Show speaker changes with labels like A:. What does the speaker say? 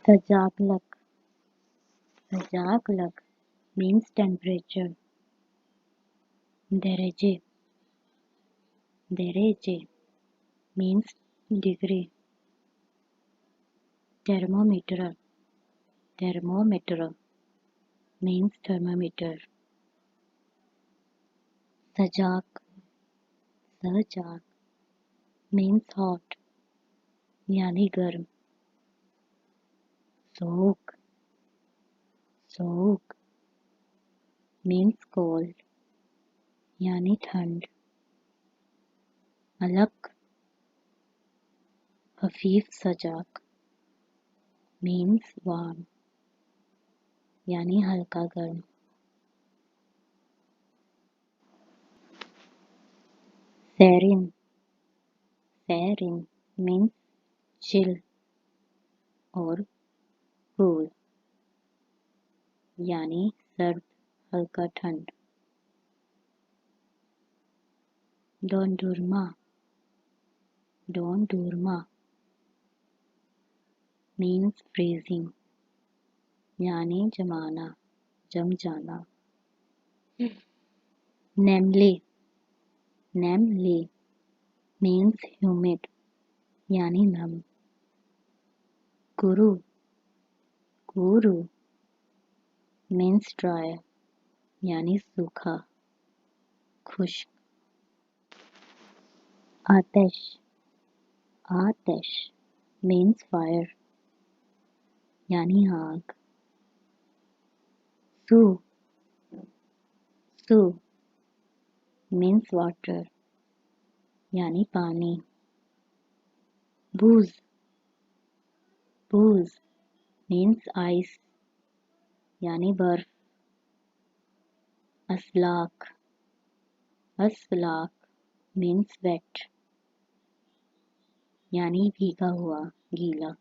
A: Sıcaklık. Sıcaklık means temperature. Derece. Derece means degree. Thermometer. Thermometer means thermometer. Sıcak. Sıcak means hot यानी गर्म. सोक. सोक means cold यानी ठंड. अलग. हफीफ सजाक means warm यानी हल्का गर्म. Serin. Serin means chill और cool यानी सर्द हल्का ठंड. Dondurma. Dondurma means freezing यानी जमाना जम जाना. Nemli. Nemli means humid यानी नम. Kuru. Kuru means dry यानी सूखा खुश्क. आतिश. आतिश means fire यानी आग. सू. सू means water यानी पानी. बूज. बूज means ice यानी बर्फ. असलाक. असलाक means wet यानी भीगा हुआ गीला.